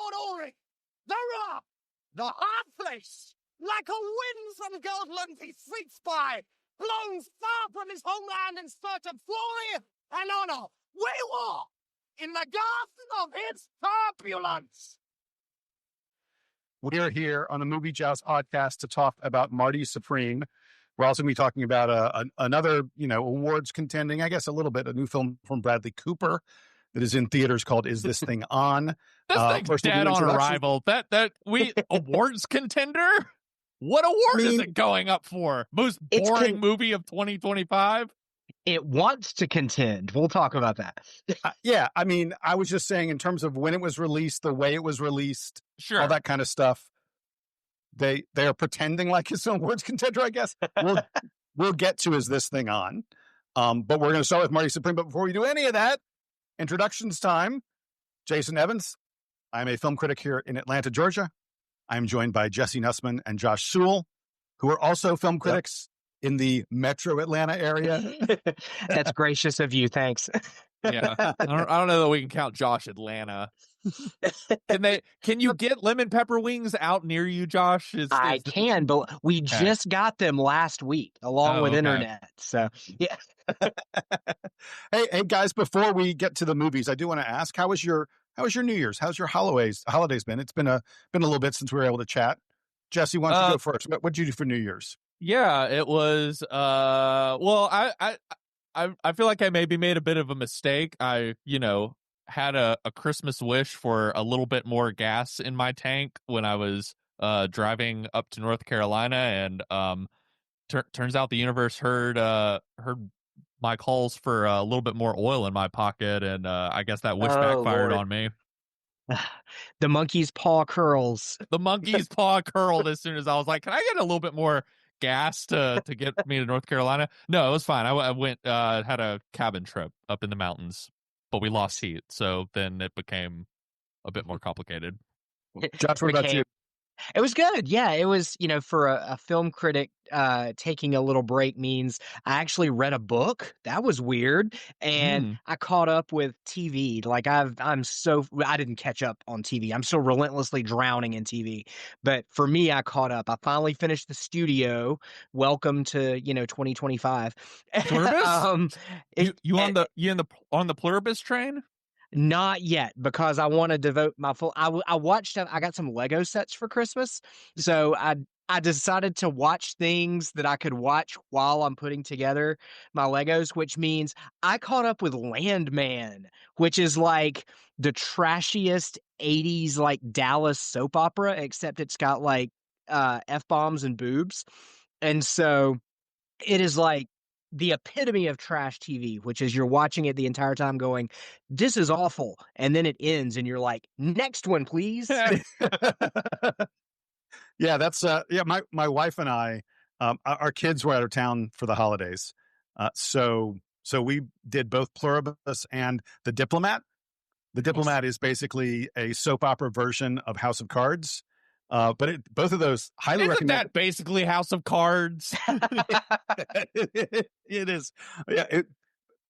Lord Ulrich, the rock, the hard place, like a wind from Goldland he sweeps by, blown far from his homeland in search of glory and honor. We walk in the garden of his turbulence. We're here on the Movie Joust podcast to talk about Marty Supreme. We're also going to be talking about another, awards contending, I guess a little bit, a new film from Bradley Cooper that is in theaters called Is This Thing On? This thing's dead on arrival. Awards contender? What award is it going up for? Most boring movie of 2025? It wants to contend. We'll talk about that. Yeah, I mean, I was just saying in terms of when it was released, the way it was released, sure, all that kind of stuff. They are pretending like it's an awards contender, I guess. We'll get to Is This Thing On? But we're going to start with Marty Supreme. But before we do any of that, introductions time. Jason Evans. I'm a film critic here in Atlanta, Georgia. I'm joined by Jesse Nussman and Josh Sewell, who are also film critics in the metro Atlanta area. That's gracious of you. Thanks. Yeah. I don't know that we can count Josh Atlanta. Can you get lemon pepper wings out near you, Josh? I can, but we just got them last week along with internet. So yeah. Hey guys, before we get to the movies, I do want to ask, how was your New Year's? How's your holidays been? It's been a little bit since we were able to chat. Jesse, why don't you go first? What did you do for New Year's? Yeah, it was well, I feel like I maybe made a bit of a mistake. I, had a Christmas wish for a little bit more gas in my tank when I was driving up to North Carolina, and turns out the universe heard my calls for a little bit more oil in my pocket, and I guess that wish backfired on me. The monkey's paw curls. The monkey's paw curled as soon as I was like, can I get a little bit more gas to get me to North Carolina? No, it was fine. I went, had a cabin trip up in the mountains, but we lost heat. So then it became a bit more complicated. Josh, what about you? It was good. Yeah, it was, for a film critic, taking a little break means I actually read a book. That was weird. And I caught up with TV. Like I didn't catch up on TV. I'm still relentlessly drowning in TV. But for me, I caught up. I finally finished The Studio. Welcome to, 2025. Pluribus? You on the Pluribus train? Not yet, because I want to devote my full. I got some Lego sets for Christmas, so I decided to watch things that I could watch while I'm putting together my Legos, which means I caught up with Landman, which is like the trashiest 80s like Dallas soap opera, except it's got like F-bombs and boobs, and so it is like the epitome of trash TV, which is you're watching it the entire time going, this is awful. And then it ends and you're like, next one, please. Yeah, that's, my wife and I, our kids were out of town for the holidays. So we did both Pluribus and The Diplomat. The Diplomat is basically a soap opera version of House of Cards. But both of those highly recommend. Isn't that basically House of Cards? It is. Yeah.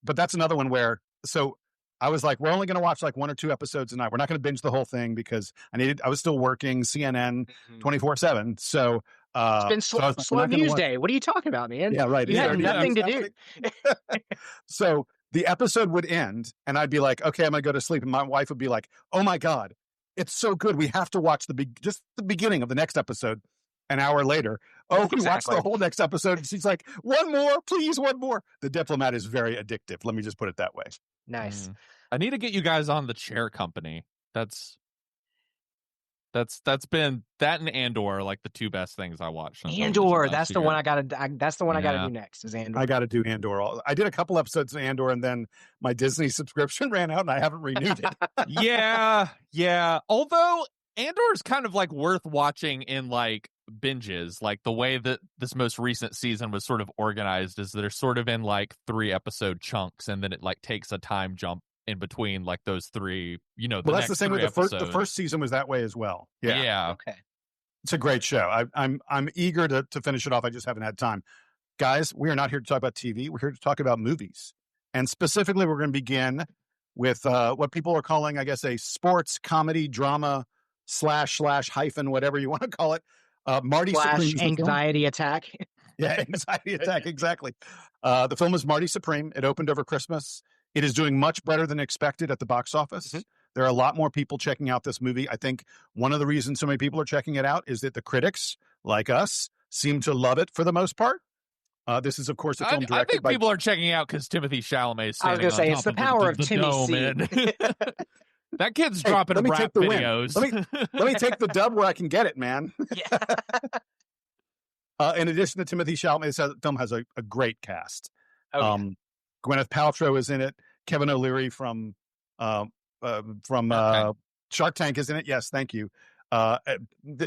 But that's another one where, so I was like, we're only going to watch like 1 or 2 episodes a night. We're not going to binge the whole thing because I was still working CNN 24/7. So, it's been slow news day. What are you talking about, man? Yeah, right. You had nothing to do. So the episode would end and I'd be like, okay, I'm going to go to sleep. And my wife would be like, oh my God, it's so good. We have to watch just the beginning of the next episode. An hour later, we watched the whole next episode. And she's like, one more, please, one more. The Diplomat is very addictive. Let me just put it that way. Nice. I need to get you guys on The Chair Company. That's been that and Andor, like the 2 best things I watched. Andor, that's the one I gotta do next. Is Andor? I gotta do Andor. I did a couple episodes of Andor, and then my Disney subscription ran out, and I haven't renewed it. Yeah. Although Andor is kind of like worth watching in like binges, like the way that this most recent season was sort of organized is they're sort of in like 3 episode chunks, and then it like takes a time jump in between like those 3, well, that's the same way the first season was that way as well. Yeah. Okay. It's a great show. I'm eager to finish it off. I just haven't had time. Guys, we are not here to talk about TV. We're here to talk about movies. And specifically, we're going to begin with what people are calling, I guess, a sports comedy drama / whatever you want to call it. Marty Supreme is the film. Anxiety attack. Yeah, anxiety attack, exactly. The film is Marty Supreme. It opened over Christmas. It is doing much better than expected at the box office. Mhm. There are a lot more people checking out this movie. I think one of the reasons so many people are checking it out is that the critics, like us, seem to love it for the most part. This is, of course, a film I directed think by... people are checking out because Timothée Chalamet is I was standing gonna say, on it's top the power of the Timmy dome, C. and that kid's Hey, dropping let me rap take the win. videos. Let me take the dub where I can get it, man. Yeah. In addition to Timothée Chalamet, this film has a great cast. Oh, yeah. Gwyneth Paltrow is in it. Kevin O'Leary from Shark Tank is in it. Yes, thank you.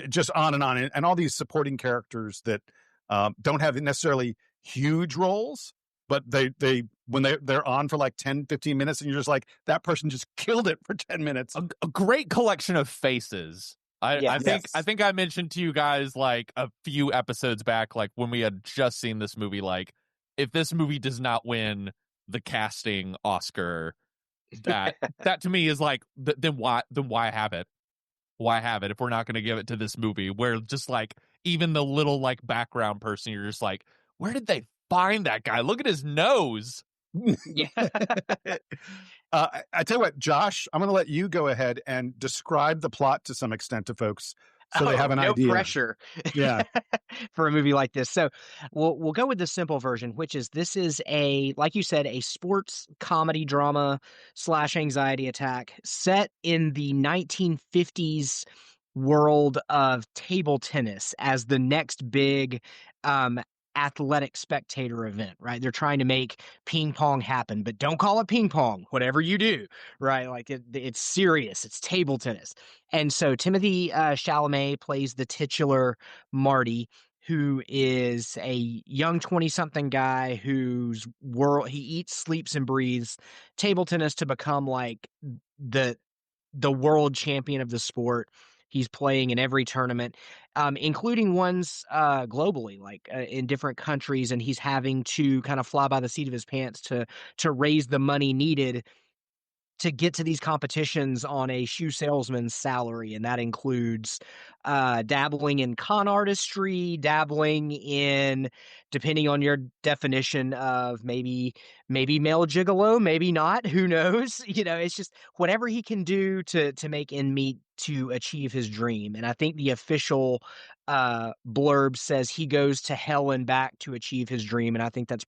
Just on and on, and all these supporting characters that don't have necessarily huge roles, but they when they're on for like 10, 15 minutes, and you're just like, that person just killed it for 10 minutes. A great collection of faces. I think I mentioned to you guys like a few episodes back, like when we had just seen this movie, like if this movie does not win the casting Oscar, that to me is like, then why have it? Why have it if we're not going to give it to this movie? Where just like even the little like background person, you're just like, where did they find that guy? Look at his nose. Yeah. I tell you what, Josh, I'm going to let you go ahead and describe the plot to some extent to folks so they have an idea. No pressure. Yeah. For a movie like this. So we'll go with the simple version, which is this is like you said, a sports comedy drama / anxiety attack set in the 1950s world of table tennis as the next big athletic spectator event, right? They're trying to make ping pong happen, but don't call it ping pong, whatever you do, right? Like it's serious, it's table tennis. And so Timothée Chalamet plays the titular Marty, who is a young 20-something guy whose world he eats, sleeps, and breathes table tennis to become like the world champion of the sport. He's playing in every tournament, including ones globally, like in different countries, and he's having to kind of fly by the seat of his pants to raise the money needed to get to these competitions on a shoe salesman's salary. And that includes dabbling in con artistry, dabbling in, depending on your definition of maybe male gigolo, maybe not, who knows? It's just whatever he can do to make end meet to achieve his dream. And I think the official blurb says he goes to hell and back to achieve his dream. And I think that's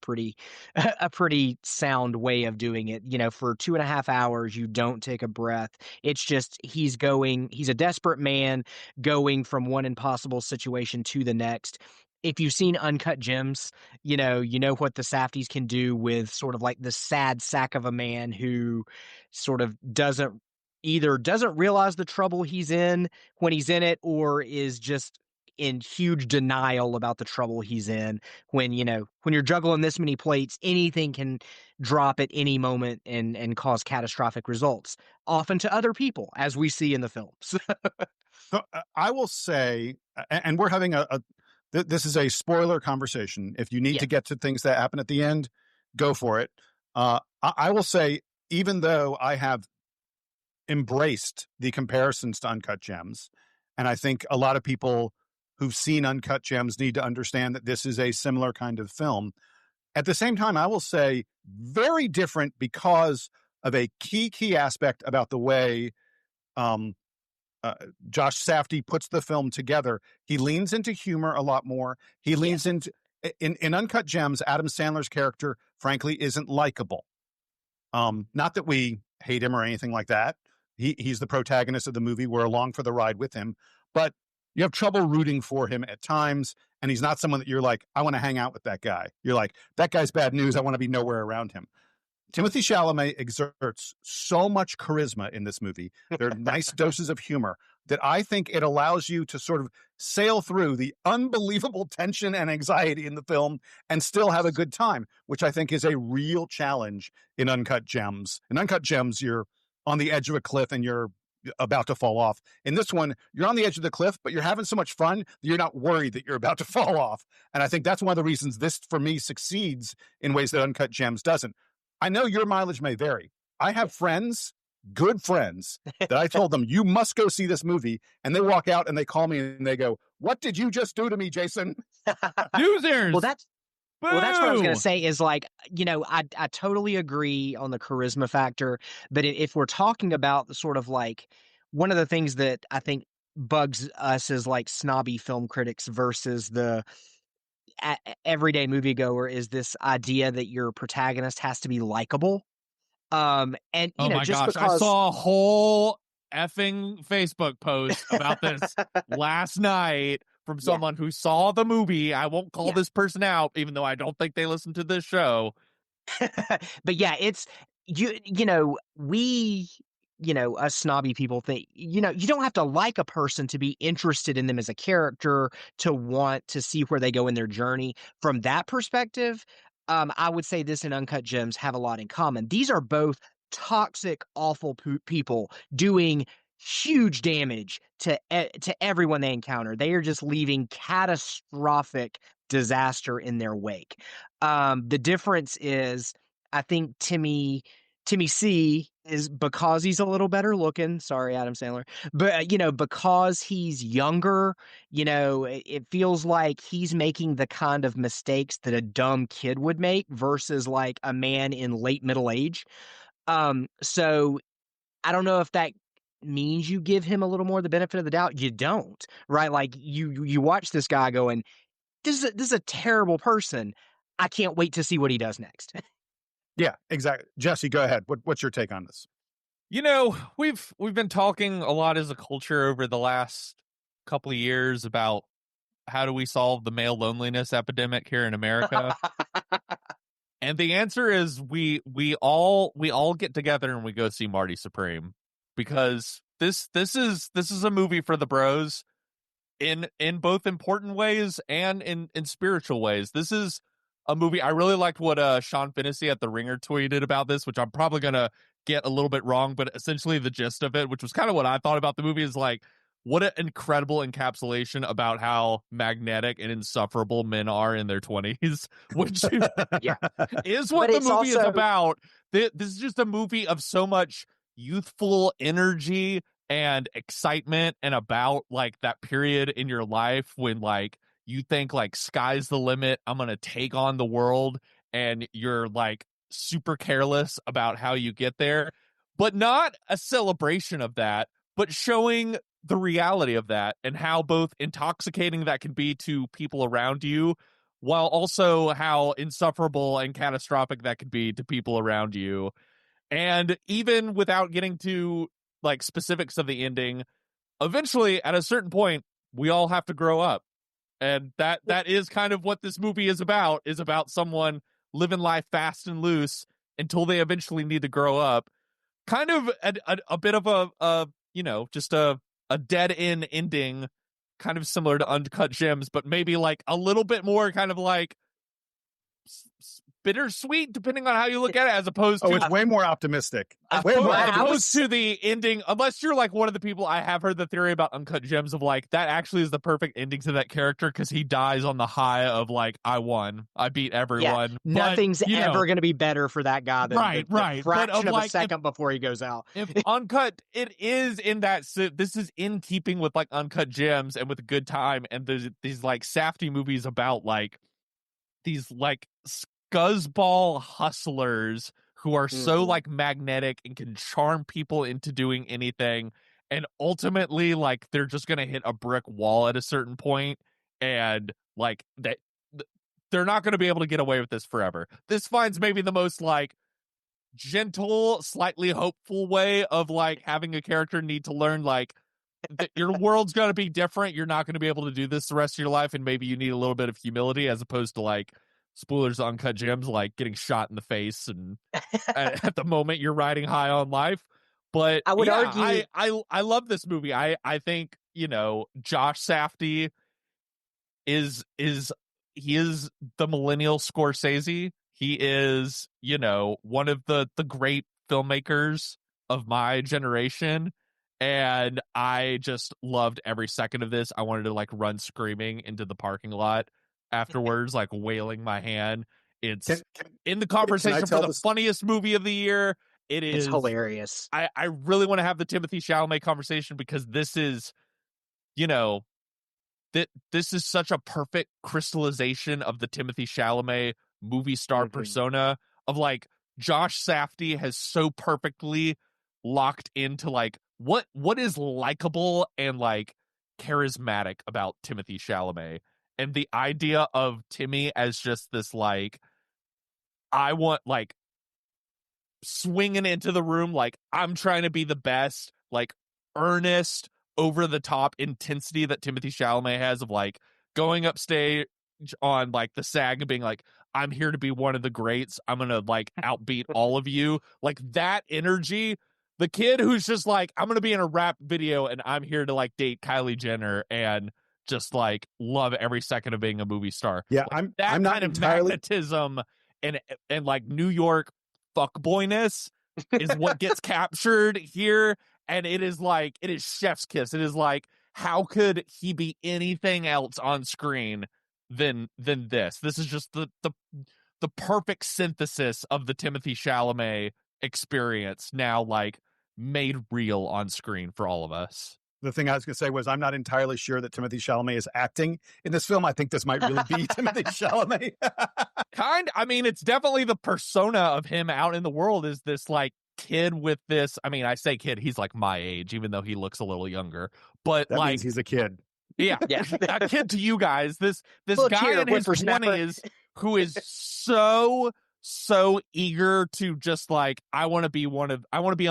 a pretty sound way of doing it. For 2.5 hours, you don't take a breath. It's just, he's a desperate man going from one impossible situation to the next. If you've seen Uncut Gems, you know what the Safdies can do with sort of like the sad sack of a man who sort of doesn't realize the trouble he's in when he's in it, or is just in huge denial about the trouble he's in. When you're juggling this many plates, anything can drop at any moment and cause catastrophic results, often to other people, as we see in the films. So, I will say, and we're having this is a spoiler conversation. If you need to get to things that happen at the end, go for it. I will say, even though I have embraced the comparisons to Uncut Gems, and I think a lot of people who've seen Uncut Gems need to understand that this is a similar kind of film. At the same time, I will say very different because of a key aspect about the way Josh Safdie puts the film together. He leans into humor a lot more. He leans into in Uncut Gems, Adam Sandler's character, frankly, isn't likable. Not that we hate him or anything like that. He's the protagonist of the movie. We're along for the ride with him, but you have trouble rooting for him at times. And he's not someone that you're like, I want to hang out with that guy. You're like, that guy's bad news. I want to be nowhere around him. Timothée Chalamet exerts so much charisma in this movie. There are nice doses of humor that I think it allows you to sort of sail through the unbelievable tension and anxiety in the film and still have a good time, which I think is a real challenge in Uncut Gems. In Uncut Gems, you're on the edge of a cliff and you're about to fall off. In this one, you're on the edge of the cliff, but you're having so much fun that you're not worried that you're about to fall off. And I think that's one of the reasons this, for me, succeeds in ways that Uncut Gems doesn't. I know your mileage may vary. I have friends good friends that I told them, you must go see this movie. And they walk out and they call me and they go, what did you just do to me, Jason? Losers. Well, that's what I was going Boo! to say is like, I totally agree on the charisma factor. But if we're talking about the sort of like one of the things that I think bugs us as like snobby film critics versus the everyday moviegoer is this idea that your protagonist has to be likable. And Oh my just gosh, because I saw a whole effing Facebook post about this last night from someone who saw the movie. I won't call this person out, even though I don't think they listen to this show. But yeah, it's we us snobby people think you don't have to like a person to be interested in them as a character to want to see where they go in their journey. From that perspective, I would say this and Uncut Gems have a lot in common. These are both toxic, awful people doing huge damage to everyone they encounter. They are just leaving catastrophic disaster in their wake. The difference is, I think Timmy C is, because he's a little better looking. Sorry, Adam Sandler, but because he's younger, it feels like he's making the kind of mistakes that a dumb kid would make versus like a man in late middle age. So I don't know if that means you give him a little more the benefit of the doubt. You don't, right? Like you watch this guy going, this is a terrible person. I can't wait to see what he does next. Yeah, exactly. Jesse, go ahead. What's your take on this? We've been talking a lot as a culture over the last couple of years about how do we solve the male loneliness epidemic here in America. And the answer is we all get together and we go see Marty Supreme, because this is a movie for the bros in both important ways and in spiritual ways. This is a movie. I really liked what Sean Finney at The Ringer tweeted about this, which I'm probably gonna get a little bit wrong, but essentially the gist of it, which was kind of what I thought about the movie, is like, what an incredible encapsulation about how magnetic and insufferable men are in their 20s, which is what the movie is about. This is just a movie of so much youthful energy and excitement, and about like that period in your life when like you think like sky's the limit, I'm gonna take on the world, and you're like super careless about how you get there, but not a celebration of that, but showing the reality of that and how both intoxicating that can be to people around you, while also how insufferable and catastrophic that could be to people around you. And even without getting to like specifics of the ending, eventually at a certain point we all have to grow up, and that is kind of what this movie is about someone living life fast and loose until they eventually need to grow up. Kind of a bit of a just a dead end ending, kind of similar to Uncut Gems, but maybe like a little bit more kind of like bittersweet, depending on how you look at it, as opposed to it's way more optimistic. as opposed to the ending. Unless you're like one of the people, I have heard the theory about Uncut Gems of like that actually is the perfect ending to that character, because he dies on the high of like, I won, I beat everyone. Yeah, nothing's ever going to be better for that guy than the fraction of a second before he goes out. If Uncut, it is in that. This is in keeping with like Uncut Gems and with a good time, and there's these like Safdie movies about like these like scuzzball hustlers who are so like magnetic and can charm people into doing anything, and ultimately like they're just gonna hit a brick wall at a certain point, and like they're not gonna be able to get away with this forever. This finds maybe the most like gentle, slightly hopeful way of like having a character need to learn like your world's gonna be different, you're not gonna be able to do this the rest of your life, and maybe you need a little bit of humility, as opposed to like spoilers on Uncut Gems, like getting shot in the face and at the moment you're riding high on life. But I would argue, I love this movie. I think Josh Safdie is he is the millennial Scorsese. He is one of the great filmmakers of my generation, and I just loved every second of this. I wanted to like run screaming into the parking lot afterwards, like wailing my hand. It's in the conversation for the funniest movie of the year. it It's is hilarious. I really want to have the Timothée Chalamet conversation because this is, you know, this is such a perfect crystallization of the Timothée Chalamet movie star persona of like Josh Safdie has so perfectly locked into like what is likable and like charismatic about Timothée Chalamet, and the idea of Timmy as just this like I want like swinging into the room like I'm trying to be the best, like earnest, over the top intensity that Timothée Chalamet has of like going upstage on like the SAG and being like, I'm here to be one of the greats. I'm gonna like outbeat all of you. Like that energy. The kid who's just like, I'm gonna be in a rap video and I'm here to like date Kylie Jenner and just like love every second of being a movie star. Yeah, Like, I'm that not kind of entirely magnetism and like New York fuckboyness is what gets captured here. And it is like, it is chef's kiss. It is like, how could he be anything else on screen than this? This is just the perfect synthesis of the Timothée Chalamet experience now like made real on screen for all of us. the thing I was going to say was I'm not entirely sure that Timothée Chalamet is acting in this film. I think this might really be Timothée Chalamet. I mean, it's definitely the persona of him out in the world is this like kid with this. I mean, I say kid, he's like my age, even though he looks a little younger. But That like, means he's a kid. yeah, a kid to you guys. This guy in his 20s who is so eager to just like I want to be on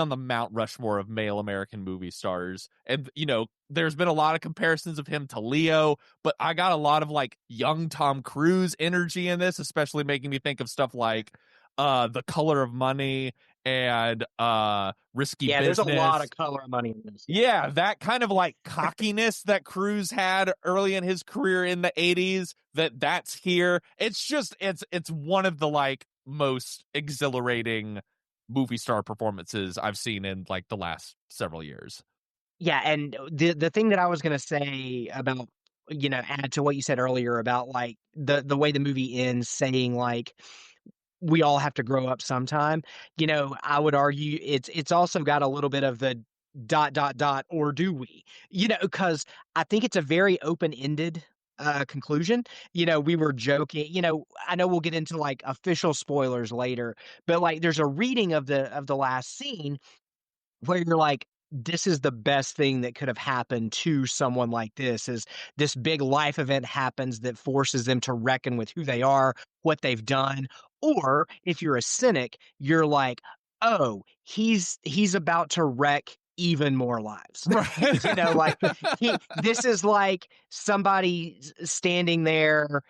the Mount Rushmore of male American movie stars. And you know, there's been a lot of comparisons of him to Leo, but I got a lot of like young Tom Cruise energy in this, especially making me think of stuff like The Color of Money and Risky Business. There's a lot of Color of Money in this. Yeah, that kind of like cockiness that Cruise had early in his career in the 80s, that's here. It's just it's one of the like most exhilarating movie star performances I've seen in like the last several years. Yeah, and the thing that I was going to say about, add to what you said earlier about like the way the movie ends saying like we all have to grow up sometime. I would argue it's also got a little bit of the ... or do we? Because I think it's a very open-ended conclusion. We were joking, I know we'll get into like official spoilers later, but like there's a reading of the last scene where you're like, this is the best thing that could have happened to someone like this, is this big life event happens that forces them to reckon with who they are, what they've done. Or if you're a cynic, you're like, oh, he's about to wreck even more lives. Like this is like somebody standing there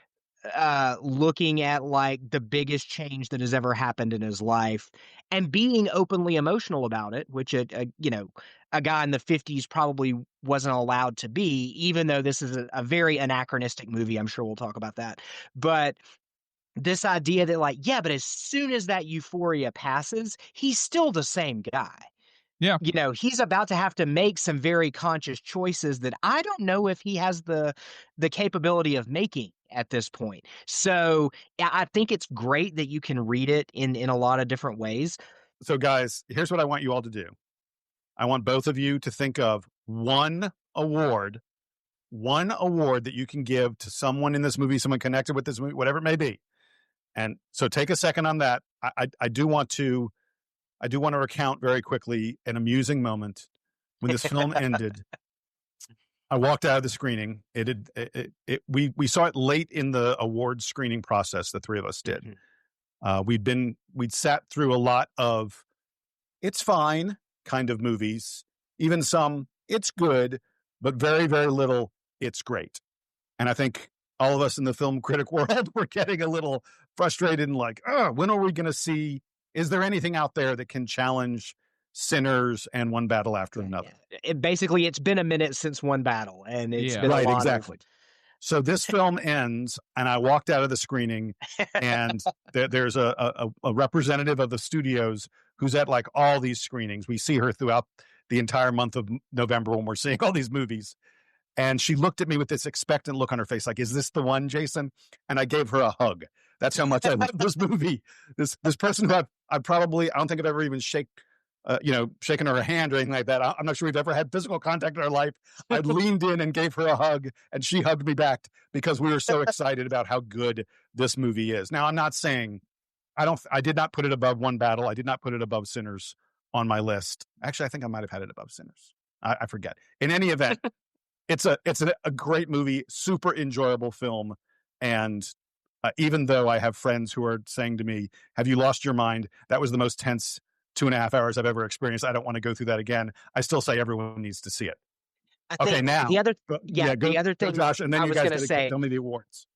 looking at like the biggest change that has ever happened in his life and being openly emotional about it, which a guy in the 50s probably wasn't allowed to be, even though this is a very anachronistic movie. I'm sure we'll talk about that. But this idea that like, yeah, but as soon as that euphoria passes, he's still the same guy. Yeah. He's about to have to make some very conscious choices that I don't know if he has the capability of making at this point. So I think it's great that you can read it in a lot of different ways. So guys, here's what I want you all to do. I want both of you to think of one award that you can give to someone in this movie, someone connected with this movie, whatever it may be. And so take a second on that. I do want to recount very quickly an amusing moment when this film ended. I walked out of the screening. We saw it late in the award screening process. The three of us did. Mm-hmm. We'd sat through a lot of it's fine kind of movies, even some it's good, but very, very little it's great. And I think all of us in the film critic world were getting a little frustrated and like, when are we going to see? Is there anything out there that can challenge Sinners and One Battle After Another? Basically, it's been a minute since One Battle, and it's been right, a lot exactly. So this film ends, and I walked out of the screening, and there's a representative of the studios who's at like all these screenings. We see her throughout the entire month of November when we're seeing all these movies. And she looked at me with this expectant look on her face, like, is this the one, Jason? And I gave her a hug That's how much I love this movie. This person who I don't think I've ever even shaken her hand or anything like that. I'm not sure we've ever had physical contact in our life. I leaned in and gave her a hug, and she hugged me back because we were so excited about how good this movie is. Now, I'm not saying I did not put it above One Battle. I did not put it above Sinners on my list. Actually, I think I might have had it above Sinners. I forget. In any event, it's a great movie, super enjoyable film, and even though I have friends who are saying to me, "Have you lost your mind? That was the most tense 2.5 hours I've ever experienced. I don't want to go through that again." I still say everyone needs to see it. Okay, now the other thing Josh, and then I you was guys going to gotta say tell me the awards.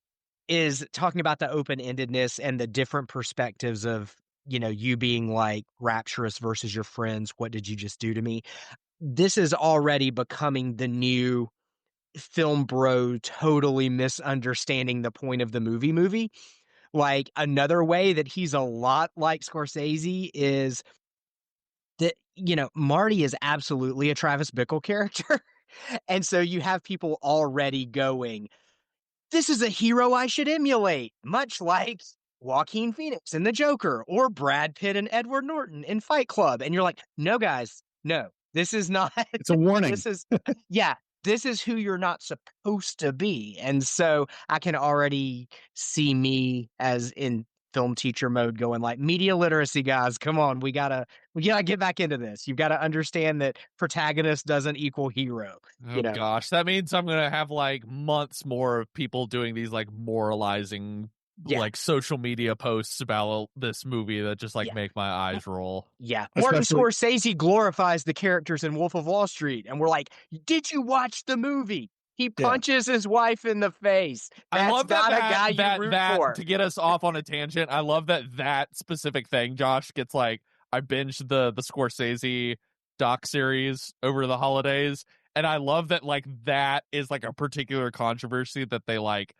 is talking about the open-endedness and the different perspectives of, you being like rapturous versus your friends. What did you just do to me? This is already becoming the new film bro totally misunderstanding the point of the movie. Like, another way that he's a lot like Scorsese is that, Marty is absolutely a Travis Bickle character. And so you have people already going, this is a hero I should emulate, much like Joaquin Phoenix in The Joker or Brad Pitt and Edward Norton in Fight Club. And you're like, no, guys, no, this is not. It's a warning. This is who you're not supposed to be. And so I can already see me as in film teacher mode going like, media literacy, guys, come on, we gotta get back into this. You've got to understand that protagonist doesn't equal hero. Oh gosh, that means I'm gonna have like months more of people doing these like moralizing like social media posts about this movie that just like make my eyes roll. Yeah. Martin Scorsese glorifies the characters in Wolf of Wall Street, and we're like, did you watch the movie? He punches his wife in the face. That's I love not a guy you root for. To get us off on a tangent, I love that specific thing, Josh, gets like, I binged the Scorsese doc series over the holidays, and I love that like that is like a particular controversy that they like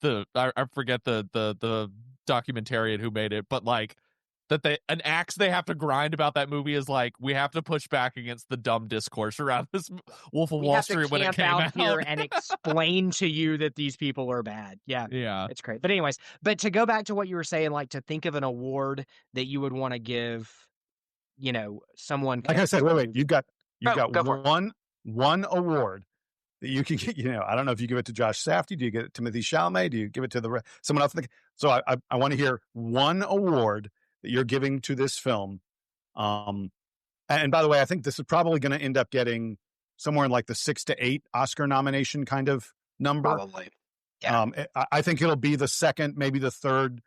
I forget the documentarian who made it, but like that an axe they have to grind about that movie is like, we have to push back against the dumb discourse around this Wolf of Wall Street when it came out here and explain to you that these people are bad. Yeah, it's great. But anyways, to go back to what you were saying, like to think of an award that you would want to give, someone. Like I said, wait, you've got one award that you can get. I don't know if you give it to Josh Safdie, do you give it to Timothée Chalamet, do you give it to someone else? So I want to hear one award that you're giving to this film. And by the way, I think this is probably going to end up getting somewhere in like the 6 to 8 Oscar nomination kind of number. Probably. Yeah. I think it'll be the second, maybe the third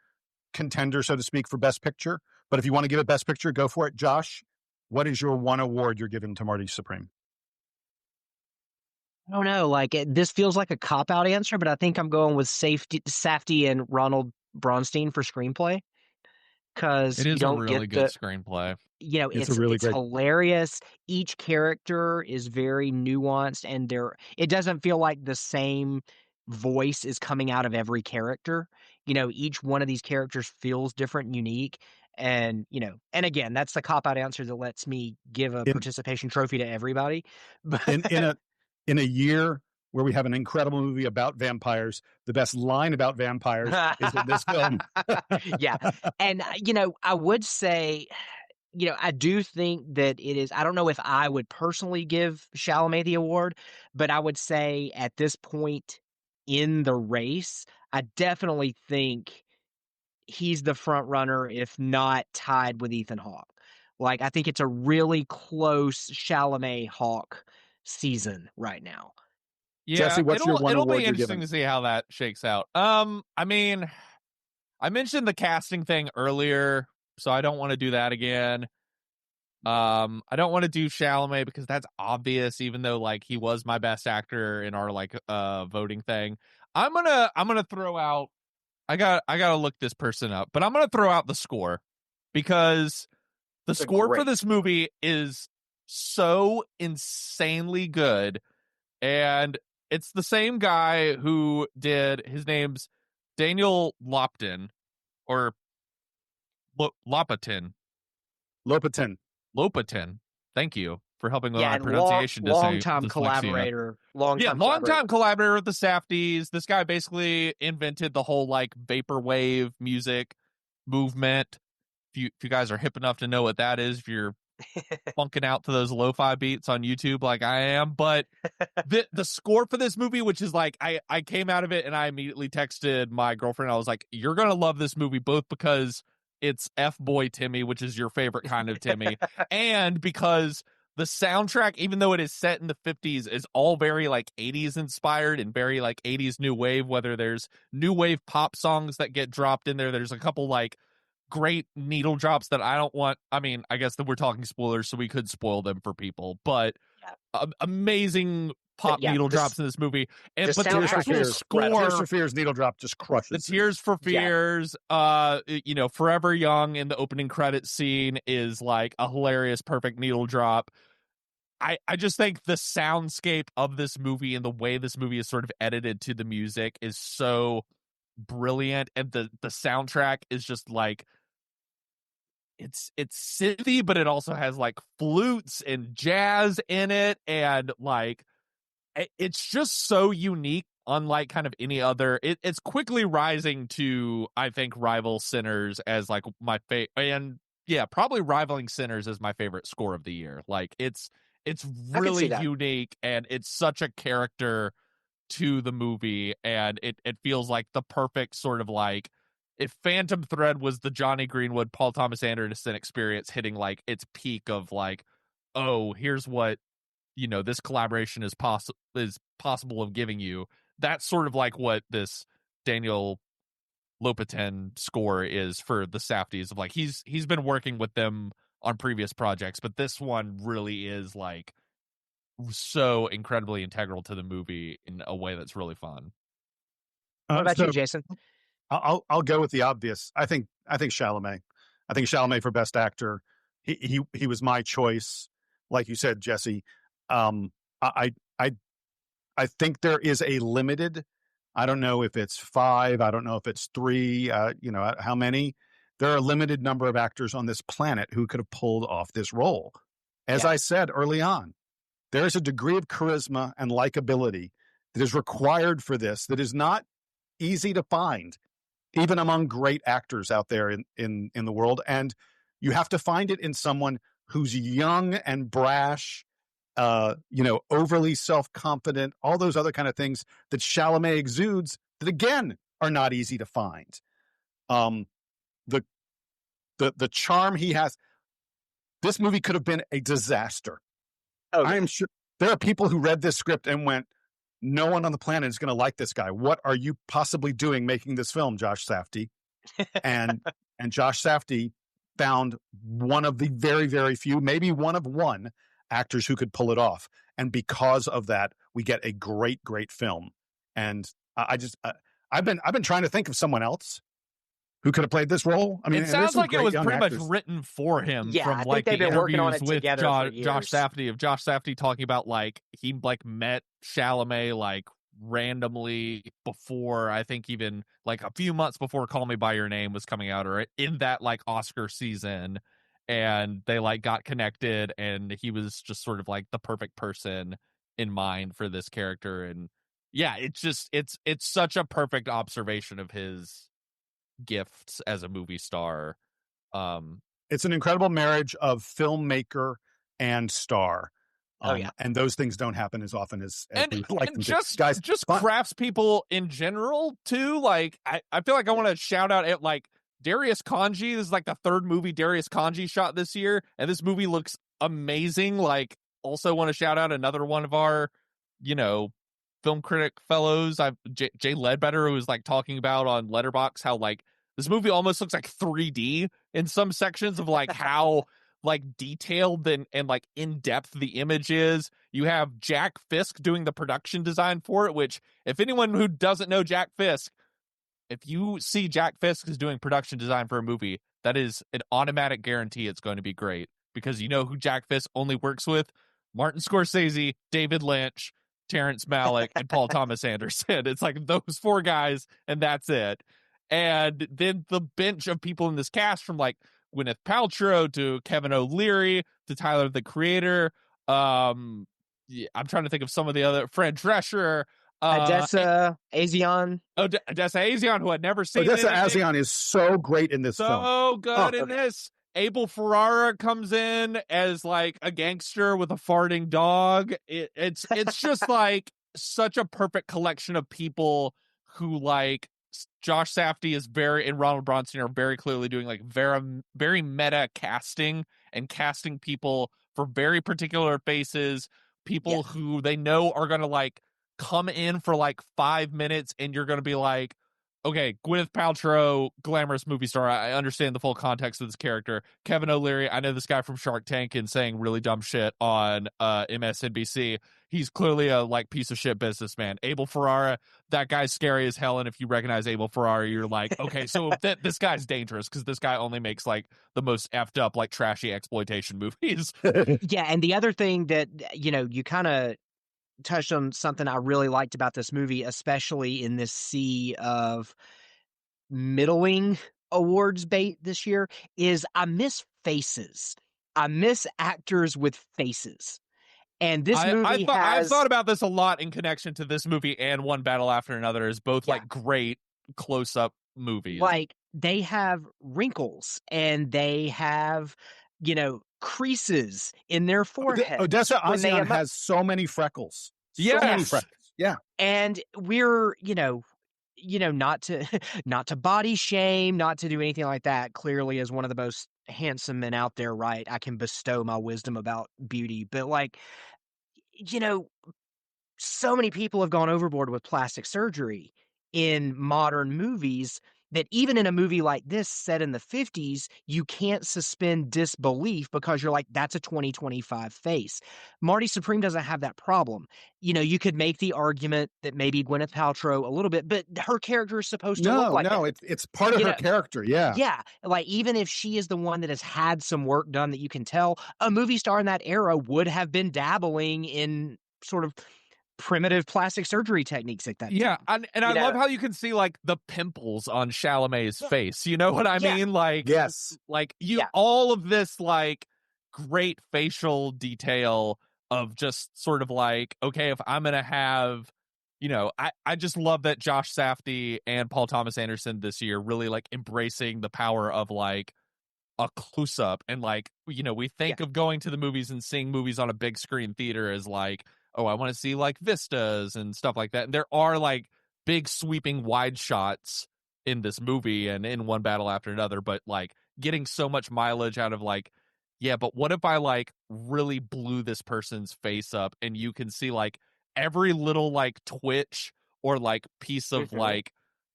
contender, so to speak, for Best Picture. But if you want to give it Best Picture, go for it. Josh, what is your one award you're giving to Marty Supreme? I don't know. Like, this feels like a cop-out answer, but I think I'm going with Safdie and Ronald Braunstein for screenplay. Because it is a really good screenplay. It's hilarious. Each character is very nuanced, and it doesn't feel like the same voice is coming out of every character. Each one of these characters feels different and unique. And, and again, that's the cop-out answer that lets me give a participation trophy to everybody. But in a year where we have an incredible movie about vampires, the best line about vampires is in this film. Yeah. And, I would say, I do think that it is, I don't know if I would personally give Chalamet the award, but I would say at this point in the race, I definitely think he's the front runner, if not tied with Ethan Hawke. Like, I think it's a really close Chalamet Hawke season right now. Yeah, Jesse, what's your one it'll award be interesting to see how that shakes out. I mean, I mentioned the casting thing earlier, so I don't want to do that again. I don't want to do Chalamet because that's obvious, even though like he was my best actor in our like voting thing. I'm gonna throw out. I gotta look this person up, but I'm gonna throw out the score because the score for this movie is so insanely good, and it's the same guy who did. His name's Daniel Lopatin, or Lopatin. Lopatin. Lopatin. Thank you. for helping with Yeah, my and pronunciation to say long-time dyslexia. collaborator. Yeah, long-time collaborator with the Safdies. This guy basically invented the whole like vaporwave music movement. If you guys are hip enough to know what that is, if you're funking out to those lo-fi beats on YouTube like I am, but the score for this movie, which is like I came out of it and I immediately texted my girlfriend. I was like, "You're gonna love this movie both because it's F-boy Timmy, which is your favorite kind of Timmy, and because the soundtrack, even though it is set in the 50s, is all very like 80s inspired and very like 80s new wave. Whether there's new wave pop songs that get dropped in there, there's a couple like great needle drops that I don't want. I mean, I guess that we're talking spoilers, so we could spoil them for people, but amazing pop needle drops in this movie. And but the actual score, Tears for Fears needle drop just crushes. The Tears for Fears, you know, Forever Young in the opening credit scene is like a hilarious, perfect needle drop. I just think the soundscape of this movie and the way this movie is sort of edited to the music is so brilliant, and the soundtrack is just like it's synthy, but it also has like flutes and jazz in it, and like it's just so unique, unlike kind of any other. It's quickly rising to, I think, rival Sinners as like my favorite, and yeah, probably rivaling Sinners as my favorite score of the year. Like it's really unique, and it's such a character to the movie, and it feels like the perfect sort of like, if Phantom Thread was the Johnny Greenwood, Paul Thomas Anderson experience hitting like its peak of like, oh, here's what, you know, this collaboration is possible of giving you. That's sort of like what this Daniel Lopatin score is for the Safdies, of like he's been working with them on previous projects, but this one really is like so incredibly integral to the movie in a way that's really fun. What about you, Jason? I'll go with the obvious. I think Chalamet. I think Chalamet for Best Actor. He was my choice. Like you said, Jesse. I think there is a limited. I don't know if it's 5. I don't know if it's 3. You know how many. There are a limited number of actors on this planet who could have pulled off this role. As I said early on, there is a degree of charisma and likability that is required for this that is not easy to find, even among great actors out there in the world. And you have to find it in someone who's young and brash, you know, overly self-confident, all those other kind of things that Chalamet exudes that, again, are not easy to find. The charm he has. This movie could have been a disaster. I am sure there are people who read this script and went, no one on the planet is going to like this guy. What are you possibly doing making this film, Josh Safdie? And Josh Safdie found one of the very, very few, maybe one of one actors who could pull it off. And because of that, we get a great, great film. And I've been trying to think of someone else who could have played this role. I mean, it sounds like it was pretty much written for him. Yeah, from I like think they've the been working on interviews it with together for years. Josh Safdie talking about like he like met Chalamet like randomly before, I think even like a few months before Call Me by Your Name was coming out, or in that like Oscar season, and they like got connected, and he was just sort of like the perfect person in mind for this character. And yeah, it's just it's such a perfect observation of his gifts as a movie star. It's an incredible marriage of filmmaker and star. And those things don't happen as often as we would like them just, to. Guys, just craftspeople in general too. Like I feel like I want to shout out at like Darius Kanji. This is like the 3rd movie Darius Kanji shot this year, and this movie looks amazing. Like, also want to shout out another one of our, you know, film critic fellows. Jay Ledbetter, who was like talking about on Letterboxd how like this movie almost looks like 3D in some sections of like how like detailed and like in depth the image is. You have Jack Fisk doing the production design for it, which, if anyone who doesn't know Jack Fisk, if you see Jack Fisk is doing production design for a movie, that is an automatic guarantee it's going to be great, because you know who Jack Fisk only works with? Martin Scorsese, David Lynch, Terrence Malick, and Paul Thomas Anderson. It's like those 4 guys, and that's it. And then the bench of people in this cast, from like Gwyneth Paltrow to Kevin O'Leary to Tyler the Creator, Yeah, I'm trying to think of some of the other Fred Drescher, Odessa Azion. Odessa Azion, who I'd never seen. Odessa anything. Azion is so great in this film. So good in okay. this. Abel Ferrara comes in as like a gangster with a farting dog. It's just like such a perfect collection of people who like Josh Safdie is very and Ronald Bronstein are very clearly doing like very meta casting and casting people for very particular faces, people who they know are gonna like come in for like 5 minutes and you're gonna be like, okay, Gwyneth Paltrow, glamorous movie star. I understand the full context of this character. Kevin O'Leary, I know this guy from Shark Tank and saying really dumb shit on MSNBC. He's clearly a like piece of shit businessman. Abel Ferrara, that guy's scary as hell. And if you recognize Abel Ferrara, you're like, okay, so this guy's dangerous because this guy only makes like the most effed up, like trashy exploitation movies. Yeah, and the other thing that you kind of touched on something I really liked about this movie, especially in this sea of middling awards bait this year, is I miss faces. I miss actors with faces. And this movie I've thought about this a lot in connection to this movie and One Battle After Another as both like great close-up movies. Like they have wrinkles and they have, creases in their forehead. Odessa Azion has so many freckles. So many freckles. Yeah. And we're, not to body shame, not to do anything like that. Clearly, as one of the most handsome men out there, right? I can bestow my wisdom about beauty, but like, so many people have gone overboard with plastic surgery in modern movies that even in a movie like this set in the 50s, you can't suspend disbelief because you're like, that's a 2025 face. Marty Supreme doesn't have that problem. You could make the argument that maybe Gwyneth Paltrow a little bit, but her character is supposed to look like that. No, it's part of her character, yeah. Yeah, like even if she is the one that has had some work done that you can tell, a movie star in that era would have been dabbling in sort of primitive plastic surgery techniques like that. Yeah, and I love how you can see like the pimples on Chalamet's face. You know what I mean? Like, yes, like all of this like great facial detail of just sort of like, okay, if I'm gonna have, I just love that Josh Safdie and Paul Thomas Anderson this year really like embracing the power of like a close-up and like, we think of going to the movies and seeing movies on a big screen theater as like, oh, I want to see like vistas and stuff like that. And there are like big sweeping wide shots in this movie and in One Battle After Another, but like getting so much mileage out of like, yeah, but what if I like really blew this person's face up and you can see like every little like twitch or like piece of like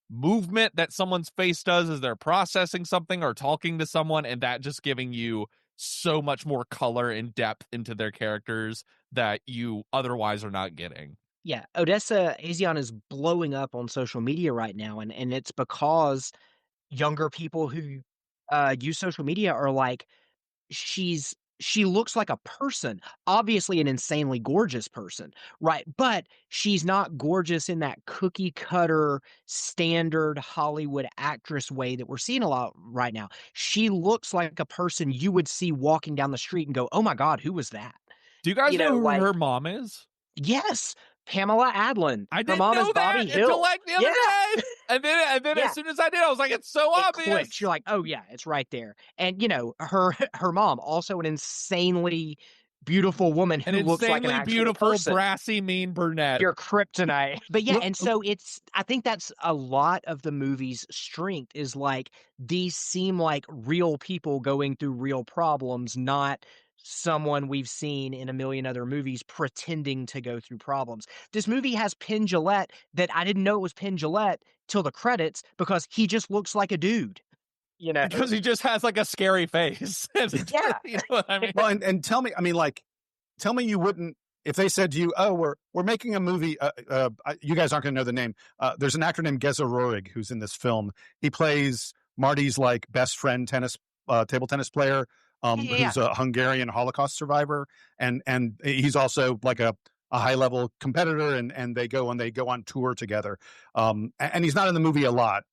movement that someone's face does as they're processing something or talking to someone, and that just giving you so much more color and depth into their characters that you otherwise are not getting. Yeah, Odessa Azion is blowing up on social media right now, and it's because younger people who use social media are like, she looks like a person, obviously an insanely gorgeous person, right? But she's not gorgeous in that cookie cutter standard Hollywood actress way that we're seeing a lot right now. She looks like a person you would see walking down the street and go, "Oh my God, who was that?" Do you guys know who her mom is? Yes, Pamela Adlon. I didn't know that until like the other day. And then as soon as I did, I was like, it's so obvious. Clicked. You're like, oh yeah, it's right there. And her mom, also an insanely beautiful woman who looks like an actual beautiful, person. brassy, mean brunette. Your kryptonite. But yeah, and so I think that's a lot of the movie's strength is like these seem like real people going through real problems, not someone we've seen in a million other movies pretending to go through problems. This movie has Penn Jillette that I didn't know it was Penn Jillette till the credits because he just looks like a dude. Because he just has like a scary face. Yeah. You know what I mean? Well, and tell me, tell me you wouldn't, if they said to you, oh, we're making a movie, you guys aren't going to know the name. There's an actor named Geza Rohrig who's in this film. He plays Marty's like best friend table tennis player. Who's a Hungarian Holocaust survivor, and he's also like a high level competitor, and they go on tour together. And he's not in the movie a lot,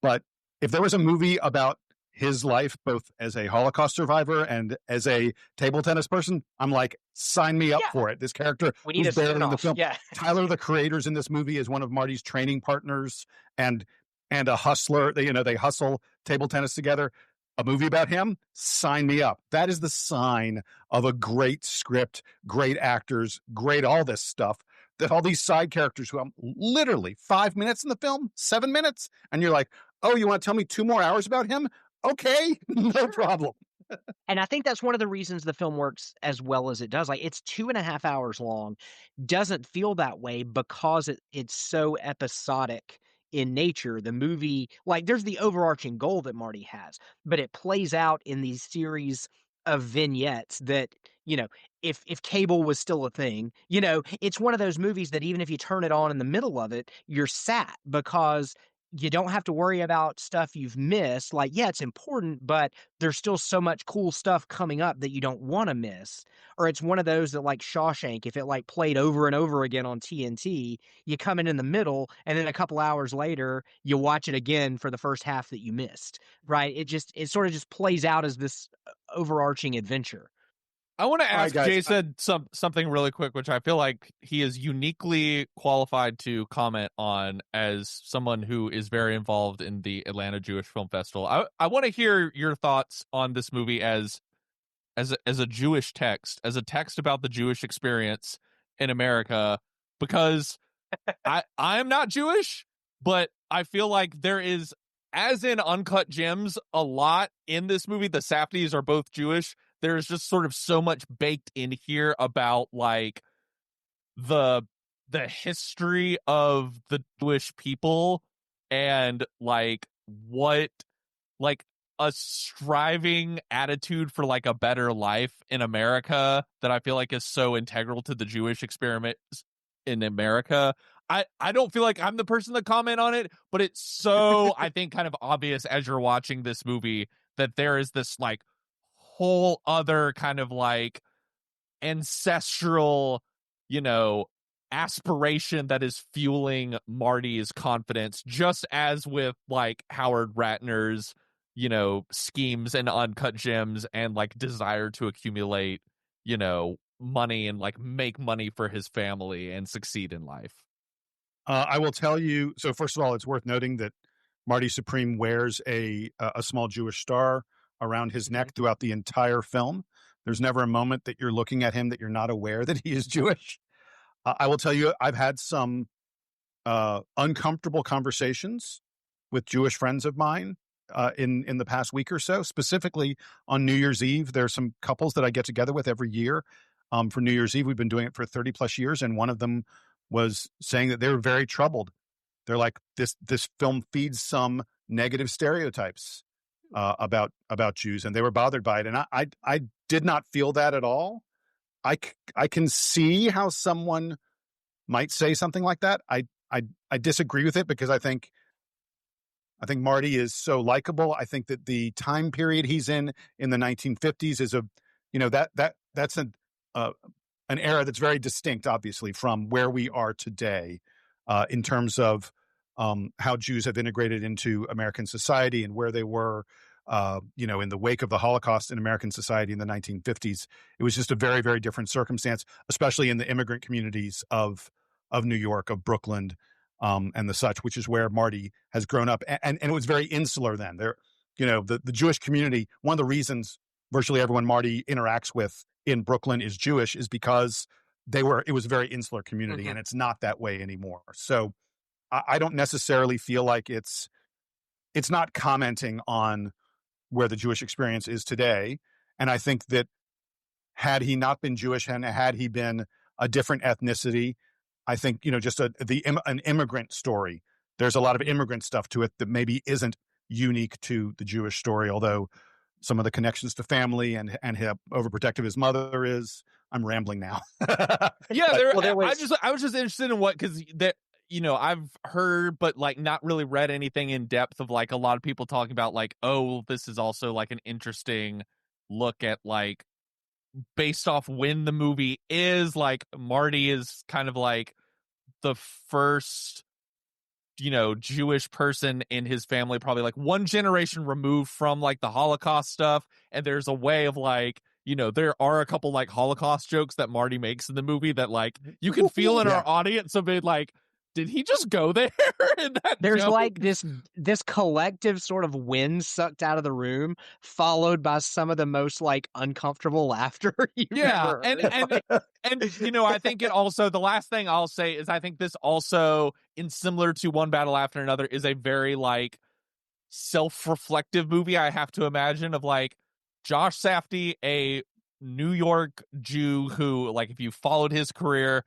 but if there was a movie about his life, both as a Holocaust survivor and as a table tennis person, I'm like, sign me up for it. This character We need who's a barely in the spinoff. film. Yeah. Tyler, the creators in this movie, is one of Marty's training partners and a hustler. They hustle table tennis together. A movie about him, sign me up. That is the sign of a great script, great actors, great all this stuff. That all these side characters who I'm literally 5 minutes in the film, 7 minutes, and you're like, oh, you want to tell me 2 more hours about him? Okay, no problem. And I think that's one of the reasons the film works as well as it does. Like, it's 2.5 hours long, doesn't feel that way because it's so episodic in nature. The movie, like, there's the overarching goal that Marty has, but it plays out in these series of vignettes that, if cable was still a thing, it's one of those movies that even if you turn it on in the middle of it, you're sat because you don't have to worry about stuff you've missed. Like, yeah, it's important, but there's still so much cool stuff coming up that you don't want to miss. Or it's one of those that, like Shawshank, if it like played over and over again on TNT, you come in the middle, and then a couple hours later, you watch it again for the first half that you missed. Right? It sort of just plays out as this overarching adventure. I want to ask guys, Jason something really quick, which I feel like he is uniquely qualified to comment on as someone who is very involved in the Atlanta Jewish Film Festival. I want to hear your thoughts on this movie as a Jewish text, as a text about the Jewish experience in America, because I am not Jewish, but I feel like there is, as in Uncut Gems, a lot in this movie. The Safdies are both Jewish. There's just sort of so much baked in here about like the history of the Jewish people and like what like a striving attitude for like a better life in America that I feel like is so integral to the Jewish experiment in America. I don't feel like I'm the person to comment on it, but it's so, I think, kind of obvious as you're watching this movie that there is this like whole other kind of like ancestral, aspiration that is fueling Marty's confidence, just as with like Howard Ratner's, schemes and Uncut Gems and like desire to accumulate, money and like make money for his family and succeed in life. I will tell you. So first of all, it's worth noting that Marty Supreme wears a small Jewish star around his neck throughout the entire film. There's never a moment that you're looking at him that you're not aware that he is Jewish. I will tell you, I've had some uncomfortable conversations with Jewish friends of mine in the past week or so. Specifically on New Year's Eve, there are some couples that I get together with every year for New Year's Eve. We've been doing it for 30 plus years, and one of them was saying that they were very troubled. They're like, this film feeds some negative stereotypes about Jews, and they were bothered by it. And I did not feel that at all. I can see how someone might say something like that. I disagree with it because I think Marty is so likable. I think that the time period he's in the 1950s is that's an era that's very distinct, obviously, from where we are today in terms of how Jews have integrated into American society and where they were, in the wake of the Holocaust in American society in the 1950s. It was just a very, very different circumstance, especially in the immigrant communities of New York, of Brooklyn, and the such, which is where Marty has grown up. And it was very insular then. There, the Jewish community, one of the reasons virtually everyone Marty interacts with in Brooklyn is Jewish is because it was a very insular community, and it's not that way anymore. So I don't necessarily feel like it's not commenting on where the Jewish experience is today. And I think that had he not been Jewish and had he been a different ethnicity, I think, just an immigrant story. There's a lot of immigrant stuff to it that maybe isn't unique to the Jewish story, although some of the connections to family and how overprotective his mother is. I'm rambling now. Yeah, I was just interested in because I've heard but like not really read anything in depth of like a lot of people talking about like, oh, this is also like an interesting look at like based off when the movie is, like Marty is kind of like the first Jewish person in his family, probably like one generation removed from like the Holocaust stuff. And there's a way of like, there are a couple like Holocaust jokes that Marty makes in the movie that like you can feel in our audience of it, like, did he just go there? in that There's joke? like this collective sort of wind sucked out of the room, followed by some of the most like uncomfortable laughter you've ever heard. And I think it also, the last thing I'll say is I think this also, in similar to One Battle After Another, is a very like self-reflective movie, I have to imagine, of like Josh Safdie, a New York Jew who, like, if you followed his career,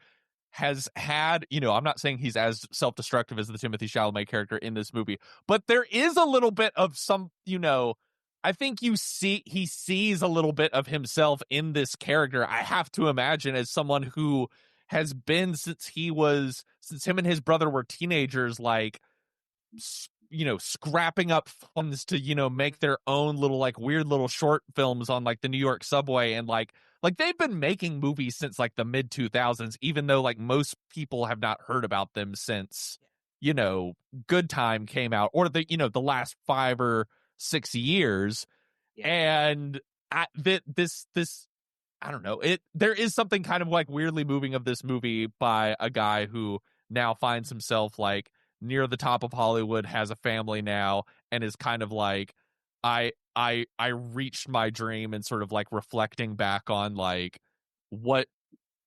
has had, I'm not saying he's as self-destructive as the Timothée Chalamet character in this movie, but there is a little bit of some, I think he sees a little bit of himself in this character, I have to imagine, as someone who has been, since him and his brother were teenagers, like, scrapping up funds to, make their own little like weird little short films on like the New York subway, and like they've been making movies since like the mid 2000s, even though like most people have not heard about them since Good Time came out, or the last 5 or 6 years. And this I don't know, there is something kind of like weirdly moving of this movie by a guy who now finds himself like near the top of Hollywood, has a family now, and is kind of like, I reached my dream, and sort of like reflecting back on like what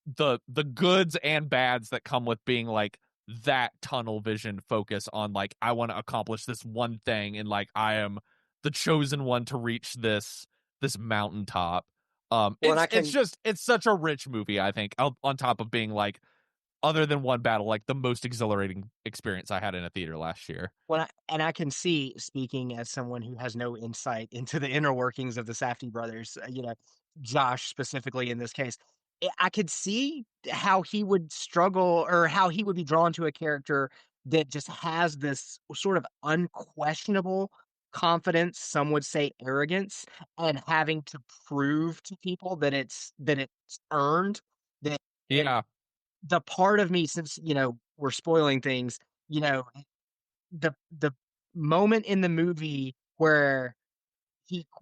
the goods and bads that come with being like that tunnel vision focus on like, I want to accomplish this one thing, and like I am the chosen one to reach this mountaintop. It's such a rich movie, I think, on top of being like, other than One Battle, like the most exhilarating experience I had in a theater last year. Well, I can see, speaking as someone who has no insight into the inner workings of the Safdie brothers, Josh specifically in this case, I could see how he would struggle, or how he would be drawn to a character that just has this sort of unquestionable confidence, some would say arrogance, and having to prove to people that it's earned. That Yeah. The part of me, since we're spoiling things, the moment in the movie where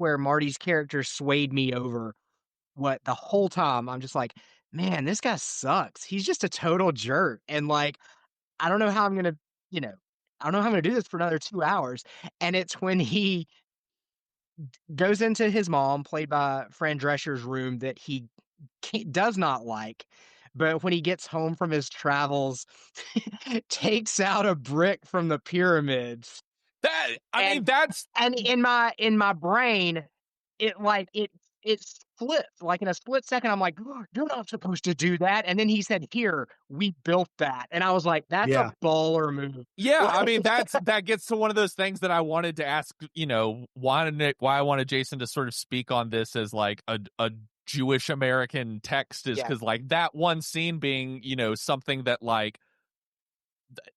Marty's character swayed me over, what the whole time I'm just like, man, this guy sucks. He's just a total jerk, and like I don't know how I'm gonna, I don't know how I'm gonna do this for another 2 hours. And it's when he goes into his mom, played by Fran Drescher's room, that he does not like. But when he gets home from his travels, takes out a brick from the pyramids. And in my brain, it flipped like in a split second. I'm like, oh, you're not supposed to do that. And then he said, "Here, we built that," and I was like, that's a baller move. Yeah, I mean, that gets to one of those things that I wanted to ask. Why I wanted Jason to sort of speak on this as like a Jewish American text, is because like that one scene being something that like